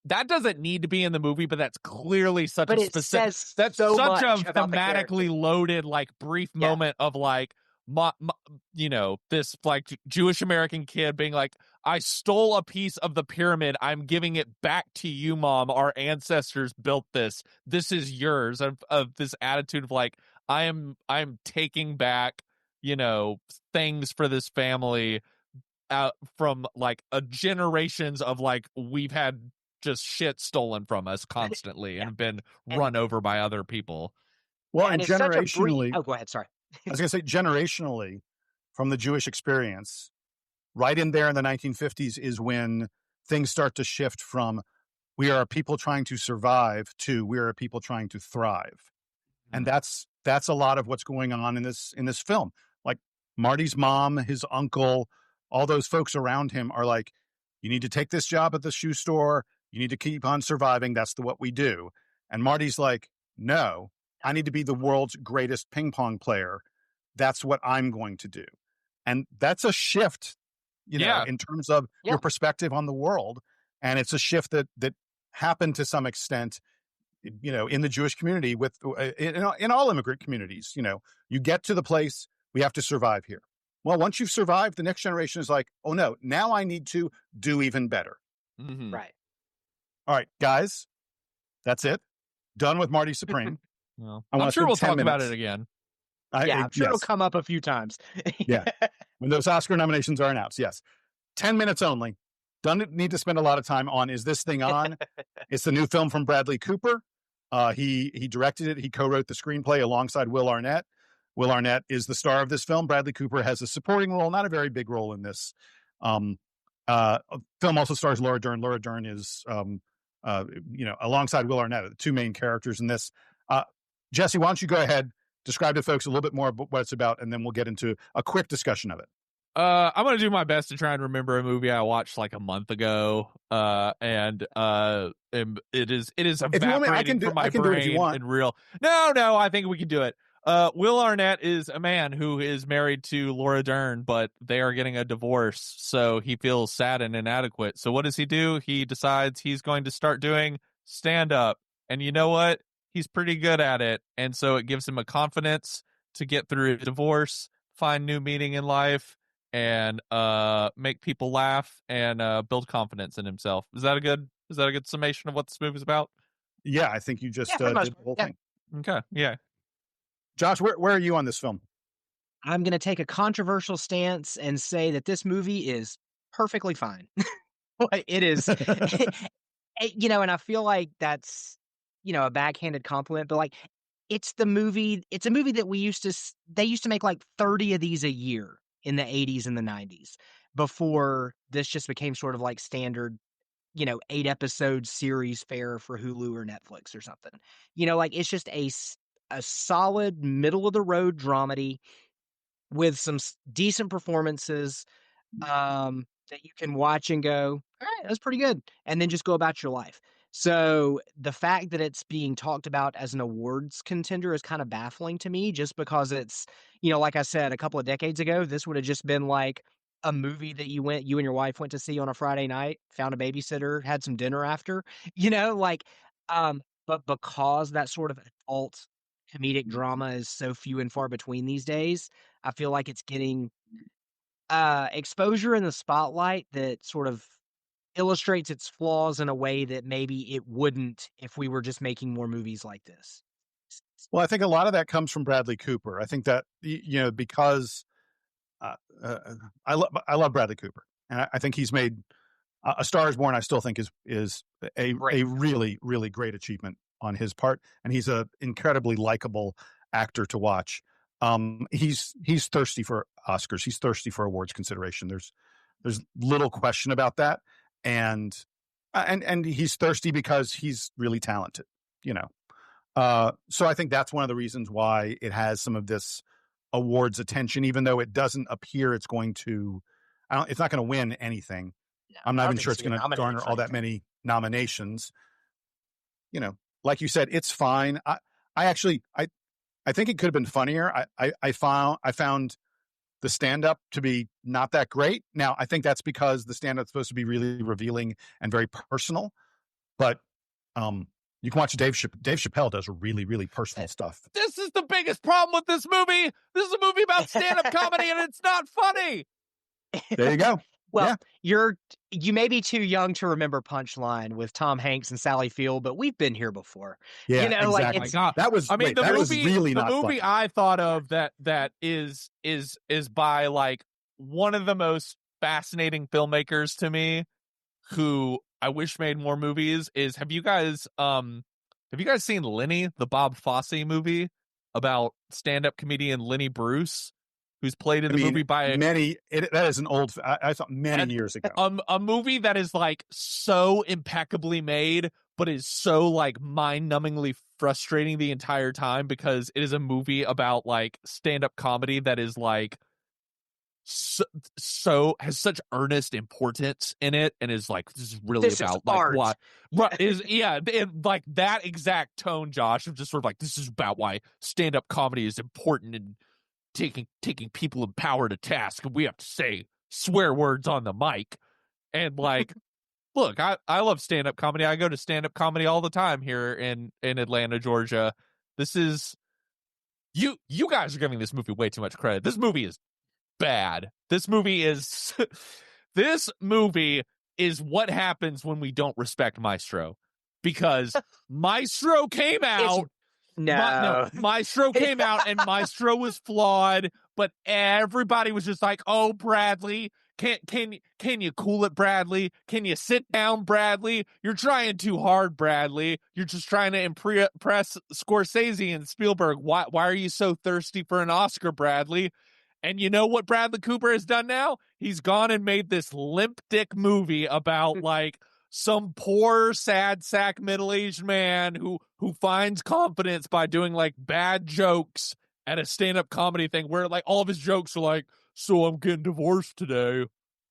that doesn't need to be in the movie, but that's clearly such a specific, that's so such a thematically loaded like brief moment of like this like Jewish American kid being like, I stole a piece of the pyramid, I'm giving it back to you, mom, our ancestors built this is yours, of this attitude of like, I'm taking back things for this family out from like a generations of like, we've had just shit stolen from us constantly and been run over by other people. Well, and generationally, oh, go ahead. Sorry. I was going to say generationally, from the Jewish experience, right in there in the 1950s is when things start to shift from we are a people trying to survive to we are a people trying to thrive. And that's a lot of what's going on in this film. Like Marty's mom, his uncle, all those folks around him are like, you need to take this job at the shoe store. You need to keep on surviving. That's what we do. And Marty's like, no, I need to be the world's greatest ping pong player. That's what I'm going to do. And that's a shift, in terms of your perspective on the world. And it's a shift that happened to some extent, in the Jewish community with in all immigrant communities. You get to the place, we have to survive here. Well, once you've survived, the next generation is like, oh no, now I need to do even better. Mm-hmm. Right. All right, guys, That's it. Done with Marty Supreme. Well, I wanna I'm sure spend we'll 10 talk about minutes. it again. I'm sure it'll Yes. come up a few times. Yeah. When those Oscar nominations are announced, yes. 10 minutes only. Don't need to spend a lot of time on, is this thing on? It's the new film from Bradley Cooper. He directed it. He co-wrote the screenplay alongside Will Arnett. Will Arnett is the star of this film. Bradley Cooper has a supporting role, not a very big role in this. Film also stars Laura Dern. Laura Dern is, alongside Will Arnett, the two main characters in this. Jesse, why don't you go ahead, describe to folks a little bit more about what it's about, and then we'll get into a quick discussion of it. I'm gonna do my best to try and remember a movie I watched like a month ago. And it is evaporating from my brain and real. No, I think we can do it. Will Arnett is a man who is married to Laura Dern, but they are getting a divorce, so he feels sad and inadequate. So what does he do? He decides he's going to start doing stand-up, and you know what? He's pretty good at it, and so it gives him a confidence to get through a divorce, find new meaning in life, and make people laugh and build confidence in himself. Is that a good summation of what this movie's about? Yeah, I think you just did the whole thing. Okay, yeah. Josh, where are you on this film? I'm going to take a controversial stance and say that this movie is perfectly fine. It is, and I feel like that's, a backhanded compliment, but like, it's a movie that they used to make like 30 of these a year in the 80s and the 90s before this just became sort of like standard, 8-episode series fare for Hulu or Netflix or something. Like it's just a solid middle of the road dramedy with some decent performances that you can watch and go, all right, that's pretty good, and then just go about your life. So the fact that it's being talked about as an awards contender is kind of baffling to me, just because it's, like I said, a couple of decades ago, this would have just been like a movie that you and your wife went to see on a Friday night, found a babysitter, had some dinner after, but because that sort of adult comedic drama is so few and far between these days, I feel like it's getting exposure in the spotlight that sort of illustrates its flaws in a way that maybe it wouldn't if we were just making more movies like this. Well, I think a lot of that comes from Bradley Cooper. I think that, because I love Bradley Cooper, and I think he's made A Star Is Born. I still think is a really, really great achievement on his part, and he's an incredibly likable actor to watch. He's thirsty for Oscars. He's thirsty for awards consideration. There's little question about that, and he's thirsty because he's really talented. So I think that's one of the reasons why it has some of this awards attention, even though it doesn't appear it's going to. It's not going to win anything. No, I'm not even sure it's going to garner all that many nominations. Like you said, it's fine. I think it could have been funnier. I found the stand-up to be not that great. Now, I think that's because the stand-up is supposed to be really revealing and very personal. But you can watch Dave Chappelle does really, really personal stuff. This is the biggest problem with this movie. This is a movie about stand-up comedy, and it's not funny. There you go. Well, you may be too young to remember Punchline with Tom Hanks and Sally Field, but we've been here before. Yeah, exactly. Like that was. I mean, was really not the movie funny. I thought of that is by like one of the most fascinating filmmakers to me, who I wish made more movies. Is have you guys seen Lenny, the Bob Fosse movie about stand-up comedian Lenny Bruce? Who's played in the movie by that is an old. I thought many years ago. A movie that is like so impeccably made, but is so like mind-numbingly frustrating the entire time, because it is a movie about like stand-up comedy that is like so has such earnest importance in it, and is like this is really about like art. what right is like that exact tone, Josh, of just sort of like this is about why stand-up comedy is important and taking people in power to task, and we have to say swear words on the mic. And like, look, I love stand-up comedy. I go to stand-up comedy all the time here in Atlanta, Georgia. This is you guys are giving this movie way too much credit. This movie is bad. This movie is what happens when we don't respect Maestro. because Maestro came out. Maestro came out, and Maestro was flawed, but everybody was just like, "Oh, Bradley, can you cool it, Bradley? Can you sit down, Bradley? You're trying too hard, Bradley. You're just trying to impress Scorsese and Spielberg. Why are you so thirsty for an Oscar, Bradley?" And you know what Bradley Cooper has done now? He's gone and made this limp dick movie about like some poor, sad sack middle-aged man who finds confidence by doing like bad jokes at a stand-up comedy thing where like all of his jokes are like, "So I'm getting divorced today.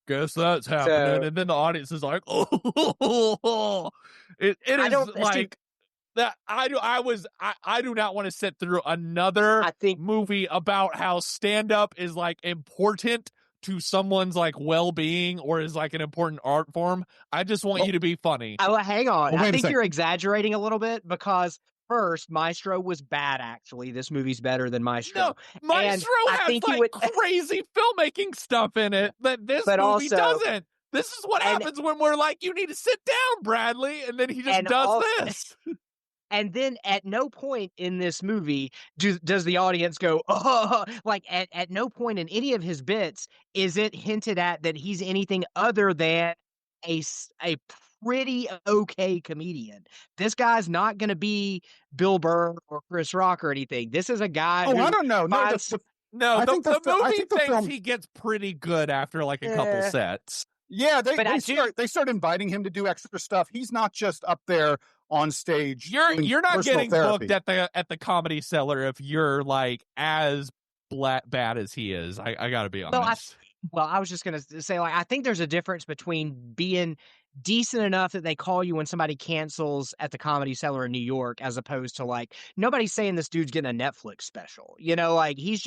Guess that's happening." And then the audience is like, "Oh." It is like that. I do not want to sit through another movie about how stand-up is like important to someone's like well-being or is like an important art form. I just want you to be funny. Hang on. I think you're exaggerating a little bit because first, Maestro was bad, actually. This movie's better than Maestro. No, Maestro has like crazy filmmaking stuff in it that this movie doesn't. This is what happens when we're like, "You need to sit down, Bradley," and then he just does this. And then at no point in this movie does the audience go, "Oh," like at no point in any of his bits is it hinted at that he's anything other than a pretty okay comedian. This guy's not going to be Bill Burr or Chris Rock or anything. This is a guy who I don't know. The movie thinks he gets pretty good after like a couple sets. Yeah, they start inviting him to do extra stuff. He's not just up there on stage. You're not getting therapy. booked at the Comedy Cellar if you're like as bad as he is. I got to be honest. I was just gonna say, like, I think there's a difference between being decent enough that they call you when somebody cancels at the Comedy Cellar in New York, as opposed to like nobody's saying this dude's getting a Netflix special. You know, like he's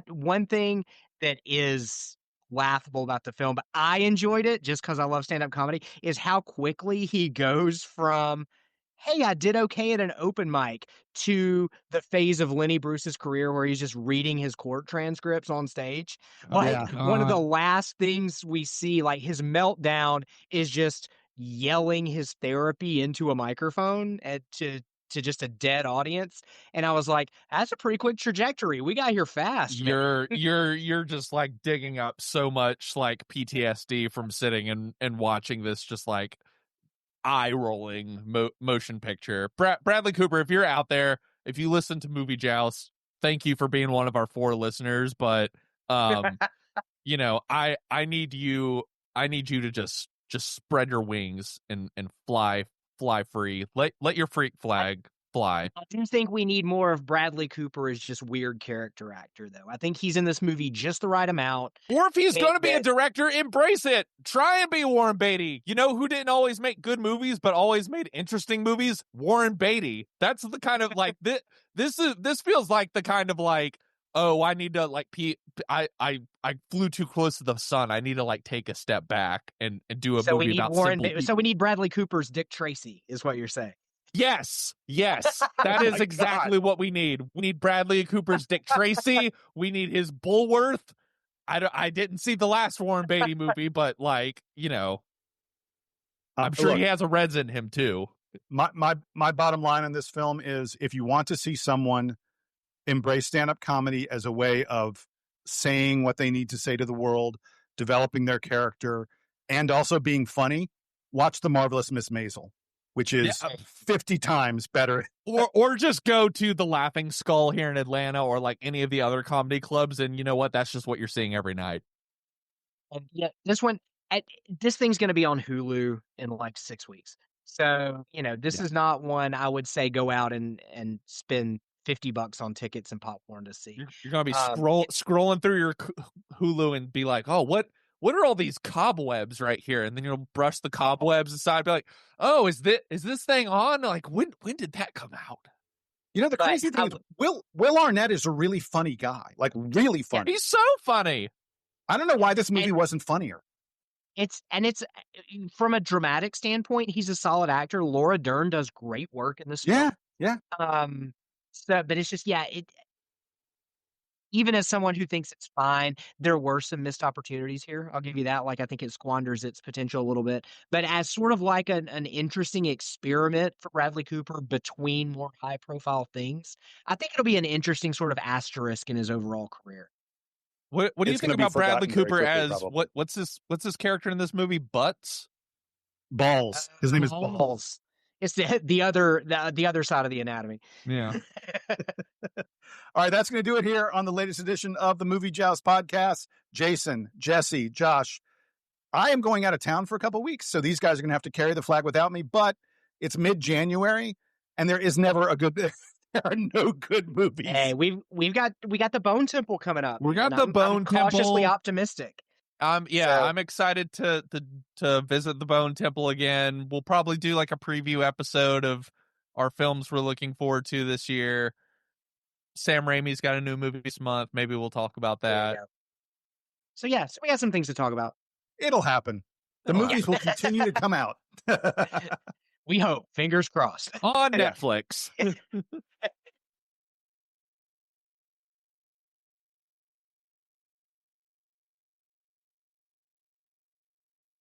one thing that is laughable about the film, but I enjoyed it just because I love stand-up comedy, is how quickly he goes from, "Hey, I did okay at an open mic," to the phase of Lenny Bruce's career where he's just reading his court transcripts on stage. Like one of the last things we see, like his meltdown is just yelling his therapy into a microphone to just a dead audience. And I was like, that's a pretty quick trajectory. We got here fast. You're just like digging up so much like PTSD from sitting and watching this just like eye-rolling motion picture. Bradley Cooper, if you're out there, if you listen to Movie Joust, thank you for being one of our 4 listeners. But you know, I need you to just spread your wings and fly free. Let your freak flag fly. I do think we need more of Bradley Cooper as just weird character actor, though. I think he's in this movie just the right amount. Or if he's going to be a director, embrace it. Try and be Warren Beatty. You know who didn't always make good movies, but always made interesting movies? Warren Beatty. That's the kind of like this feels like the kind of like, oh, I need to like I flew too close to the sun. I need to like take a step back and do a movie about simple people. So we need Bradley Cooper's Dick Tracy, is what you're saying. Yes, that is exactly what we need. We need Bradley Cooper's Dick Tracy. We need his Bullworth. I didn't see the last Warren Beatty movie, but like, you know, I'm sure he has a Reds in him too. My bottom line on this film is, if you want to see someone embrace stand-up comedy as a way of saying what they need to say to the world, developing their character, and also being funny, watch The Marvelous Miss Maisel, which is 50 times better. Or just go to the Laughing Skull here in Atlanta or like any of the other comedy clubs, and you know what? That's just what you're seeing every night. And yeah, this thing's going to be on Hulu in like 6 weeks. So, you know, this is not one I would say go out and spend $50 on tickets and popcorn to see. You're going to be scrolling through your Hulu and be like, "Oh, what are all these cobwebs right here?" And then you'll brush the cobwebs aside and be like, "Oh, is this thing on? Like, when did that come out?" You know, the crazy thing is, Will Arnett is a really funny guy. Like, really funny. He's so funny. I don't know why this movie wasn't funnier. It's from a dramatic standpoint, he's a solid actor. Laura Dern does great work in this film. Yeah. So, but it's just, even as someone who thinks it's fine, there were some missed opportunities here. I'll give you that. Like, I think it squanders its potential a little bit. But as sort of like an interesting experiment for Bradley Cooper between more high profile things, I think it'll be an interesting sort of asterisk in his overall career. What do you It's think gonna be about Bradley forgotten very Cooper quickly, as probably. what's his character in this movie? Butts? Balls. His name is Balls. Balls. It's the other side of the anatomy. Yeah. All right, that's going to do it here on the latest edition of the Movie Joust podcast. Jason, Jesse, Josh, I am going out of town for a couple weeks, so these guys are going to have to carry the flag without me, but it's mid-January, and there is never a good... There are no good movies. Hey, we got the Bone Temple coming up. We got and the Bone I'm cautiously Temple. optimistic. Yeah, So- I'm excited to visit the Bone Temple again. We'll probably do like a preview episode of our films we're looking forward to this year. Sam Raimi's got a new movie this month. Maybe we'll talk about that. So we got some things to talk about. It'll happen. The movies will continue to come out. We hope. Fingers crossed. On Netflix.